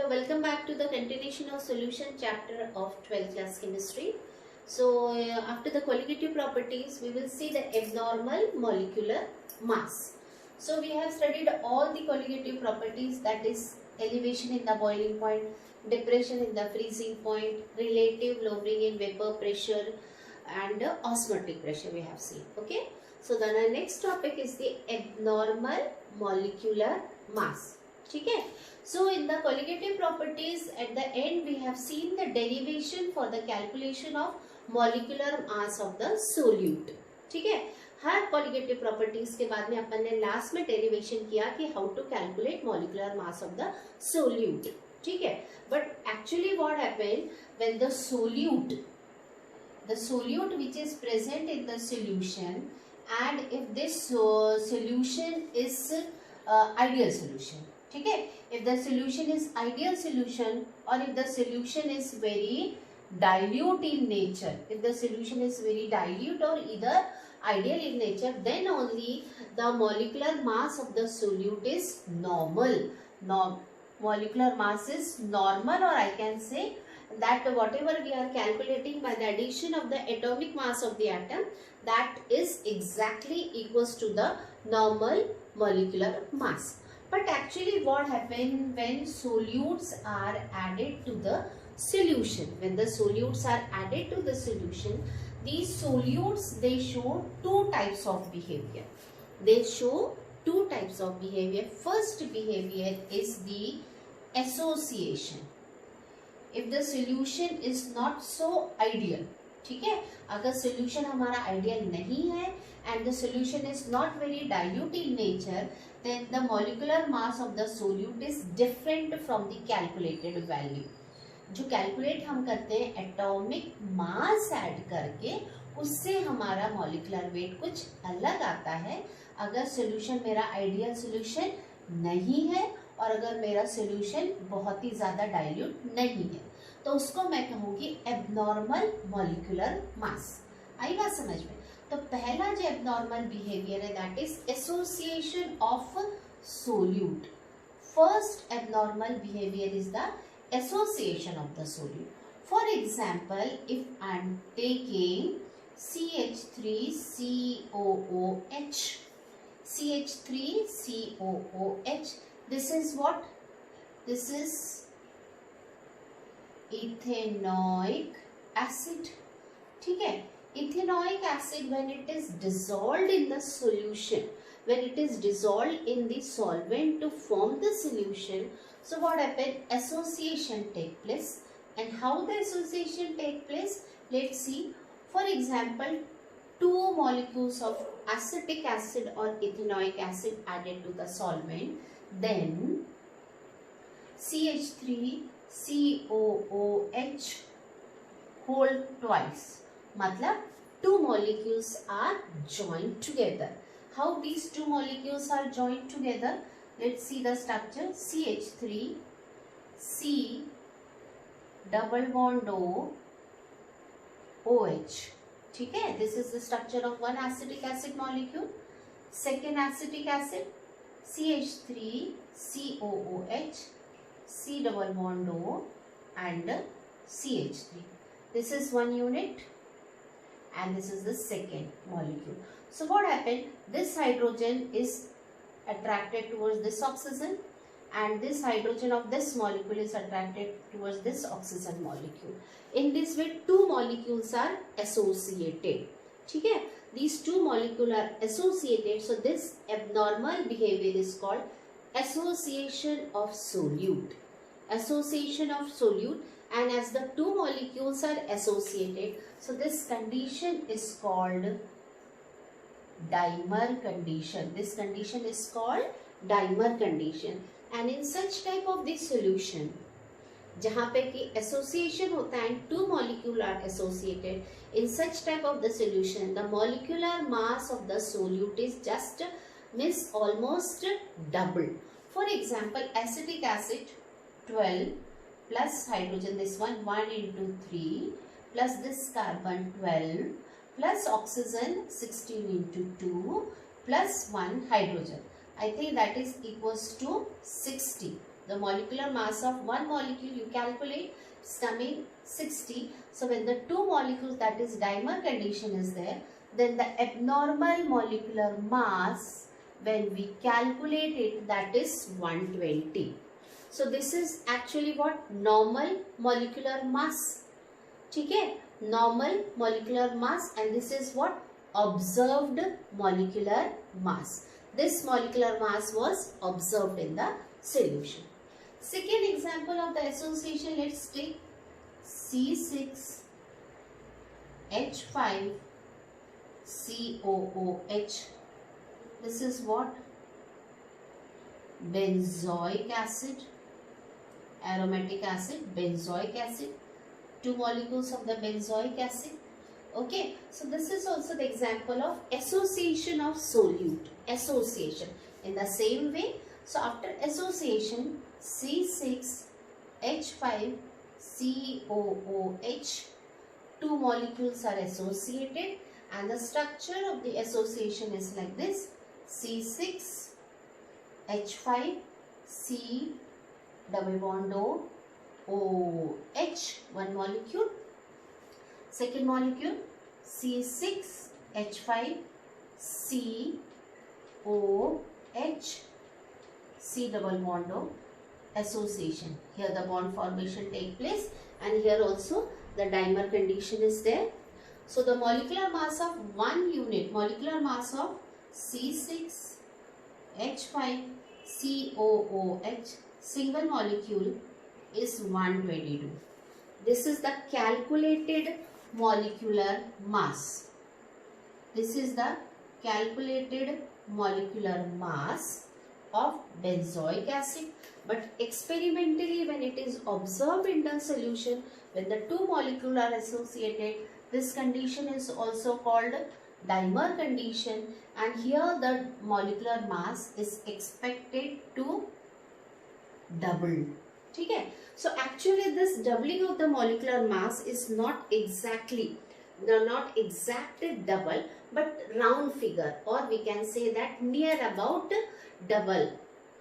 Hello, welcome back to the continuation of solution chapter of 12th class chemistry. So after the qualitative properties, we will see the abnormal molecular mass. So we have studied all the qualitative properties, that is elevation in the boiling point, depression in the freezing point, relative lowering in vapor pressure and osmotic pressure we have seen. Okay. So then our next topic is the abnormal molecular mass. Okay. So in the qualitative properties, at the end we have seen the derivation for the calculation of molecular mass of the solute. ठीक है, हर qualitative properties के बाद में अपन ने last में derivation किया कि how to calculate molecular mass of the solute. ठीक है, but actually what happened when the solute which is present in the solution, and if this solution is ideal solution. ठीक है, if the solution is ideal solution or if the solution is very dilute in nature, if the solution is very dilute or either ideal in nature, then only the molecular mass of the solute is normal. Molecular mass is normal, or I can say that whatever we are calculating by the addition of the atomic mass of the atom, that is exactly equals to the normal molecular mass. But actually what happens when solutes are added to the solution? When the solutes are added to the solution, these solutes, they show two types of behavior. They show two types of behavior. First behavior is the association. If the solution is not so ideal, ठीक है, अगर solution हमारा ideal नहीं है and the solution is not very dilute in nature, then the molecular mass of the solute is different from the calculated value. जो calculate हम करते हैं atomic mass add करके, उससे हमारा molecular weight कुछ अलग आता है अगर solution मेरा ideal solution नहीं है और अगर मेरा solution बहुत ही ज़्यादा dilute नहीं है, तो उसको मैं कहूँगी abnormal molecular mass. आई बात समझ में? तो पहला जो abnormal behavior है, that is association of solute. First abnormal behavior is the association of the solute. For example, if I am taking CH3COOH, CH3COOH, this is what? This is ethanoic acid. ठीक है, ethanoic acid, when it is dissolved in the solution, when it is dissolved in the solvent to form the solution, so what happens? Association take place. And how the association take place? Let's see. For example, two molecules of acetic acid or ethanoic acid added to the solvent, then CH3COOH hold twice. मतलब two molecules are joined together. How these two molecules are joined together? Let's see the structure. CH3, C double bond O, OH. ठीक है, this is the structure of one acetic acid molecule. Second acetic acid, CH3, COOH, C double bond O and CH3. This is one unit and this is the second molecule. So what happened? This hydrogen is attracted towards this oxygen and this hydrogen of this molecule is attracted towards this oxygen molecule. In this way, two molecules are associated. ठीक है, these two molecules are associated. So this abnormal behavior is called association of solute. Association of solute. And as the two molecules are associated, so this condition is called dimer condition. This condition is called dimer condition. And in such type of this solution, जहाँ पे कि association होता है and two molecules are associated, in such type of the solution, the molecular mass of the solute is just means almost double. For example, acetic acid 12 plus hydrogen, this one 1 into 3 plus this carbon 12 plus oxygen 16 into 2 plus 1 hydrogen. I think that is equals to 60. The molecular mass of one molecule you calculate is coming 60. So when the two molecules, that is dimer condition is there, then the abnormal molecular mass when we calculate it, that is 120. So this is actually what? Normal molecular mass. Okay? Normal molecular mass, and this is what? Observed molecular mass. This molecular mass was observed in the solution. Second example of the association, let's take C6H5COOH. This is what? Benzoic acid, aromatic acid, benzoic acid. Two molecules of the benzoic acid. Okay, so this is also the example of association of solute. Association. In the same way, so after association, C6H5COOH, two molecules are associated, and the structure of the association is like this: C6H5C double bond OH, one molecule. Second molecule, C6H5COH, C double bond O, association. Here the bond formation take place, and here also the dimer condition is there. So the molecular mass of one unit, molecular mass of C6H5COOH, single molecule, is 122. This is the calculated molecular mass. This is the calculated molecular mass of benzoic acid. But experimentally, when it is observed in the solution, when the two molecules are associated, this condition is also called dimer condition, and here the molecular mass is expected to double. Okay? So actually this doubling of the molecular mass is not exactly, not exact double, but round figure, or we can say that near about double.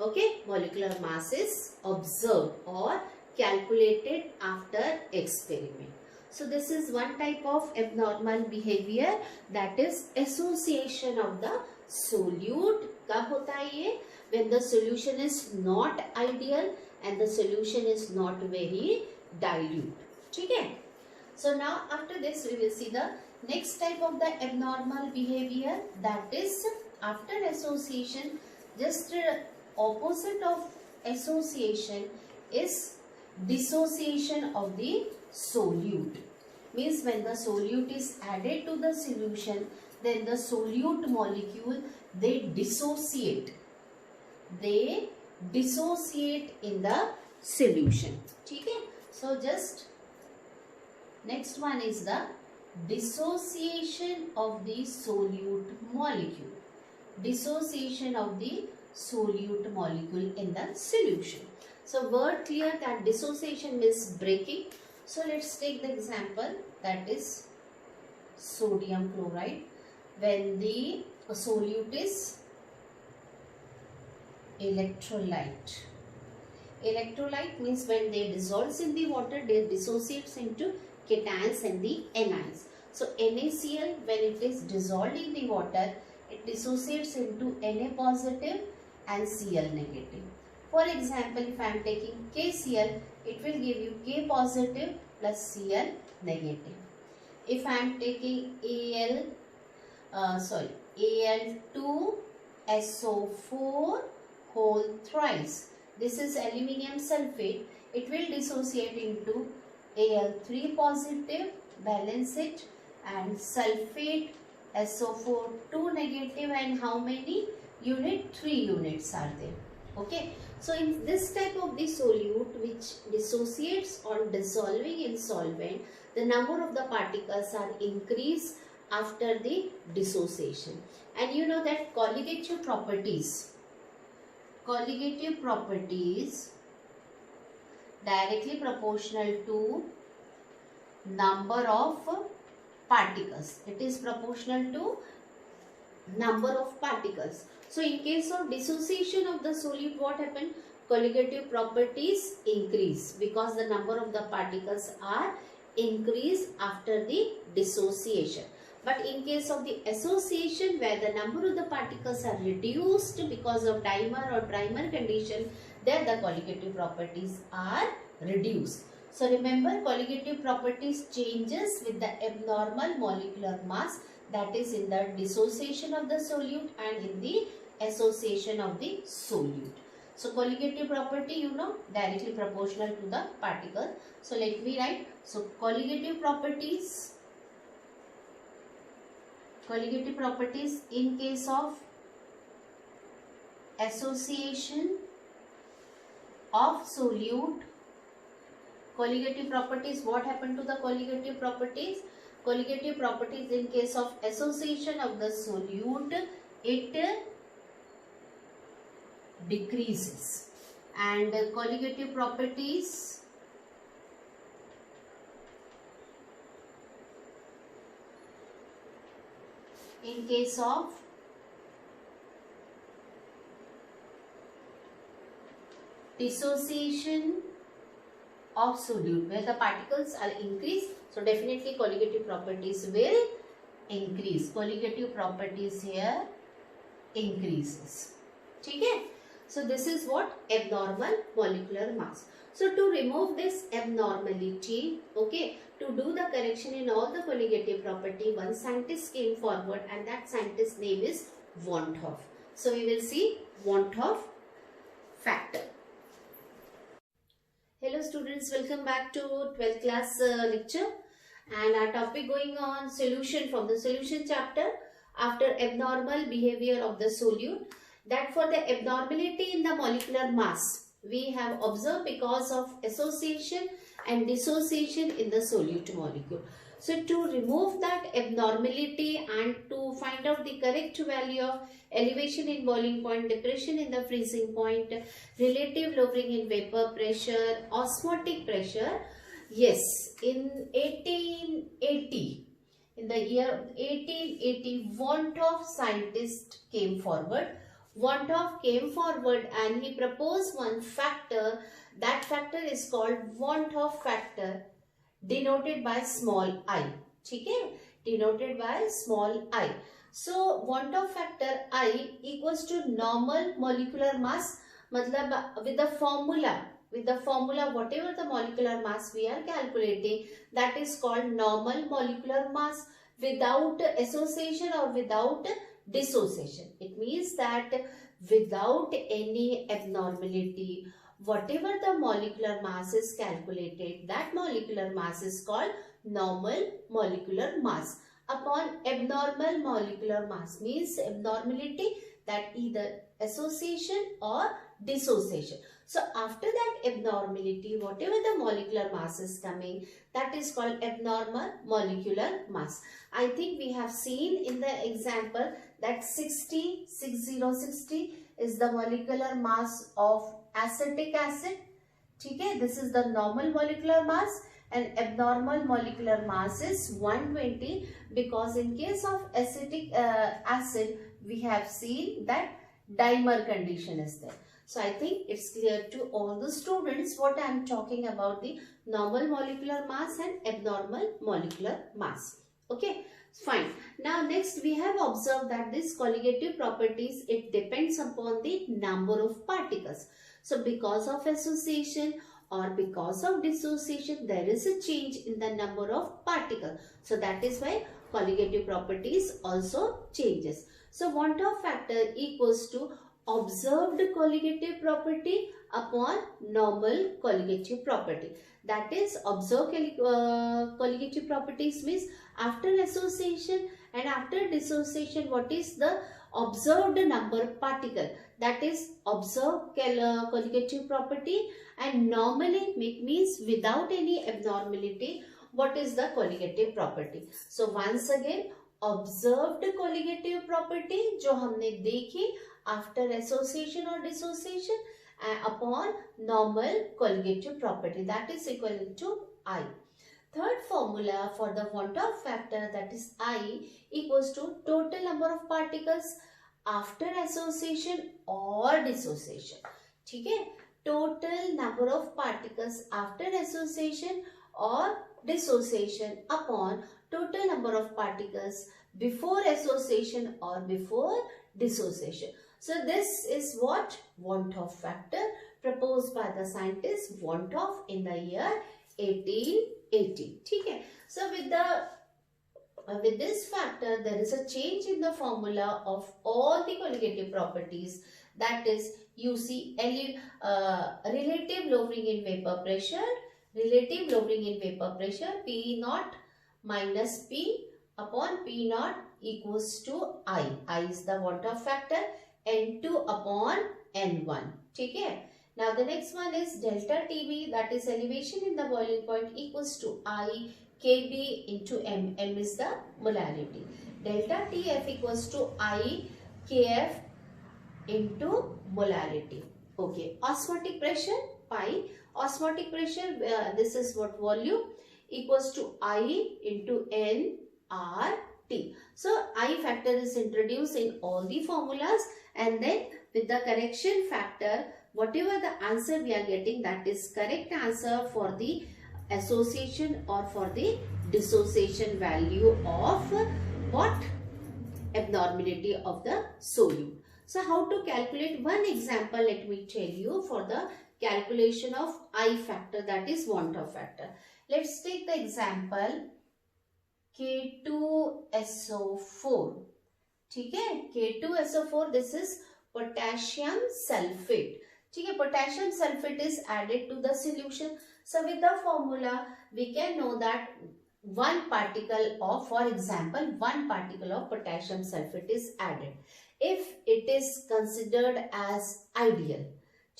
Okay, molecular mass is observed or calculated after experiment. So this is one type of abnormal behavior, that is association of the solute. कब होता है ये? When the solution is not ideal and the solution is not very dilute. ठीक है? So now after this we will see the next type of the abnormal behavior, that is after association, just opposite of association is dissociation of the solute. Means when the solute is added to the solution, then the solute molecule, they dissociate. They dissociate in the solution. Okay? So just next one is the dissociation of the solute molecule. Dissociation of the solute molecule in the solution. So word clear that dissociation means breaking. So let's take the example, that is sodium chloride. When the solute is electrolyte. Electrolyte means when they dissolves in the water, they dissociates into cations and the anions. So NaCl, when it is dissolved in the water, it dissociates into Na positive and Cl negative. For example, if I am taking KCl, it will give you K positive plus Cl negative. If I am taking Al2SO4 whole thrice, this is aluminium sulfate, it will dissociate into Al3 positive, balance it, and sulfate SO4 2 negative, and how many unit? 3 units are there. Okay, so in this type of the solute which dissociates on dissolving in solvent, the number of the particles are increased after the dissociation. And you know that colligative properties directly proportional to number of particles. It is proportional to number of particles. So in case of dissociation of the solute, what happened? colligative properties increase because the number of the particles are increased after the dissociation. But in case of the association, where the number of the particles are reduced because of dimer or trimer condition, then the colligative properties are reduced. So remember, colligative properties changes with the abnormal molecular mass, that is in the dissociation of the solute and in the association of the solute. So colligative property, you know, directly proportional to the particle. So let me write. So colligative properties in case of association of solute. Colligative properties, what happened to the colligative properties? Colligative properties in case of association of the solute, it decreases, and colligative properties in case of dissociation of solute, where the particles are increased, so definitely colligative properties will increase. Colligative properties here increases. Okay? So this is what? Abnormal molecular mass. So to remove this abnormality, okay, to do the correction in all the colligative property, one scientist came forward, and that scientist's name is Van 't Hoff. So we will see Van 't Hoff factor. Hello students, welcome back to 12th class lecture, and our topic going on solution from the solution chapter after abnormal behavior of the solute. That for the abnormality in the molecular mass we have observed because of association and dissociation in the solute molecule. So to remove that abnormality and to find out the correct value of elevation in boiling point, depression in the freezing point, relative lowering in vapor pressure, osmotic pressure, yes, in 1880, in the year 1880, Van 't Hoff scientist came forward. Van 't Hoff came forward and he proposed one factor. That factor is called Van 't Hoff factor, denoted by small I. Okay? Denoted by small I. So Van 't Hoff factor I equals to normal molecular mass. Matlab with the formula whatever the molecular mass we are calculating, that is called normal molecular mass without association or without dissociation. It means that without any abnormality, whatever the molecular mass is calculated, that molecular mass is called normal molecular mass. Upon abnormal molecular mass means abnormality, that either association or dissociation. So after that abnormality, whatever the molecular mass is coming, that is called abnormal molecular mass. I think we have seen in the example that 60 is the molecular mass of acetic acid. Okay, this is the normal molecular mass, and abnormal molecular mass is 120, because in case of acetic acid we have seen that dimer condition is there. So I think it's clear to all the students what I am talking about, the normal molecular mass and abnormal molecular mass. Okay, fine. Now next we have observed that this colligative properties, it depends upon the number of particles. So because of association or because of dissociation, there is a change in the number of particles. So that is why colligative properties also changes. So Van 't Hoff factor equals to observed colligative property upon normal colligative property. That is, observed colligative properties means after association and after dissociation, what is the observed number particle, that is observed colligative property, and normally means without any abnormality, what is the colligative property. So once again, observed colligative property जो हमने देखी after association or dissociation upon normal colligative property, that is equivalent to I. Third formula for the Van 't Hoff factor, that is I, equals to total number of particles after association or dissociation. ठीक है, total number of particles after association or dissociation upon total number of particles before association or before dissociation. So this is what Van 't Hoff factor proposed by the scientist Van 't Hoff in the year 1880. Okay. So with this factor, there is a change in the formula of all the colligative properties. That is, you see relative lowering in vapor pressure, P naught minus P upon P naught equals to I. I is the Van 't Hoff factor, N2 upon N1. Okay. Now the next one is delta TB, that is elevation in the boiling point, equals to I Kb into M. M is the molarity. Delta TF equals to I Kf into molarity. Okay. Osmotic pressure, pi. Osmotic pressure, this is what volume, equals to I into N R T. So I factor is introduced in all the formulas, and then with the correction factor, whatever the answer we are getting, that is correct answer for the association or for the dissociation value of what? Abnormality of the solute. So how to calculate? One example let me tell you for the calculation of I factor, that is Van 't Hoff factor. Let's take the example K2SO4. Okay? K2SO4, this is potassium sulfate. Okay? Potassium sulfate is added to the solution. So with the formula, we can know that one particle of, for example, one particle of potassium sulfate is added. If it is considered as ideal,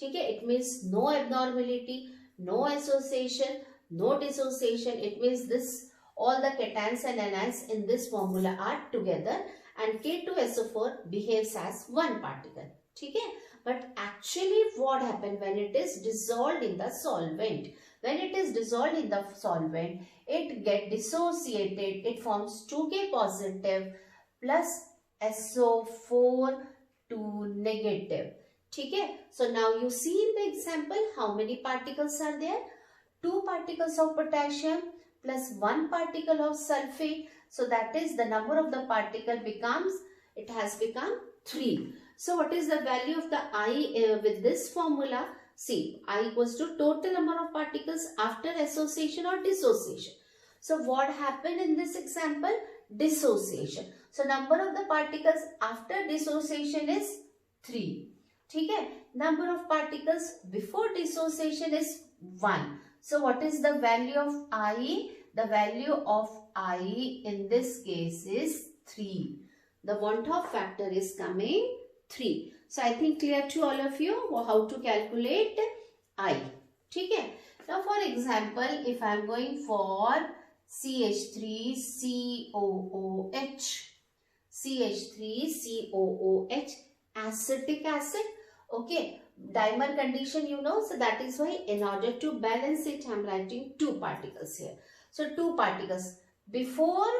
okay, it means no abnormality, no association, no dissociation. It means this, all the cations and anions in this formula are together, and K2SO4 behaves as one particle. Okay? But actually what happened when it is dissolved in the solvent? When it is dissolved in the solvent, it gets dissociated. It forms 2K positive plus SO4 2 negative. Okay? So now you see in the example how many particles are there? 2 particles of potassium plus 1 particle of sulfate. So that is the number of the particle becomes, it has become 3. So what is the value of the I with this formula? See, I equals to total number of particles after association or dissociation. So what happened in this example? Dissociation. So number of the particles after dissociation is 3. Okay? Number of particles before dissociation is 1. So what is the value of I? The value of I in this case is 3. The Van 't Hoff factor is coming 3. So I think clear to all of you how to calculate I. Okay? Now for example, if I am going for CH3COOH, CH3COOH, acetic acid. Okay, dimer condition you know, so that is why in order to balance it I am writing 2 particles here. So 2 particles before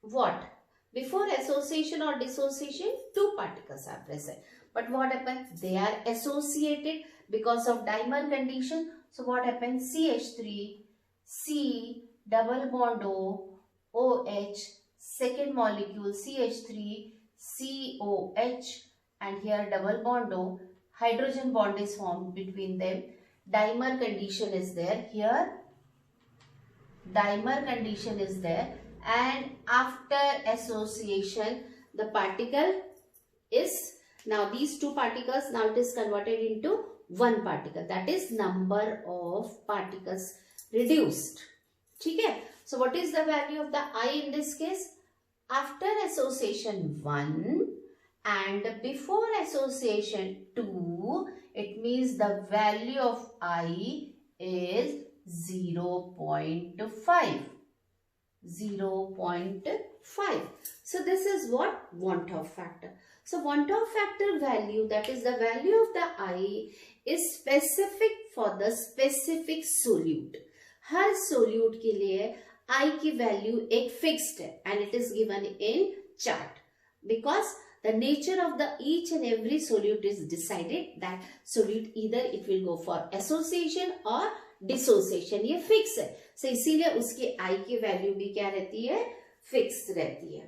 what? Before association or dissociation, 2 particles are present. But what happens? They are associated because of dimer condition. So what happens? CH3, C, double bond O, OH, second molecule CH3, COH, and here double bond O, hydrogen bond is formed between them. Dimer condition is there. Here dimer condition is there, and after association the particle is, now these 2 particles, now it is converted into 1 particle, that is number of particles reduced. Okay? So what is the value of the I in this case? After association 1 and before association 2, it means the value of I is 0.5. 0.5. So this is what Van 't Hoff factor. So Van 't Hoff factor value, that is the value of the I, is specific for the specific solute. Her solute के लिए I की value एक fixed है and it is given in chart, because the nature of the each and every solute is decided. That solute either it will go for association or dissociation, ये fix है. So इसीलिए उसकी I की value भी क्या रहती है, fix रहती है.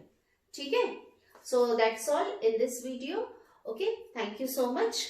ठीक है. So that's all in this video. Okay, thank you so much.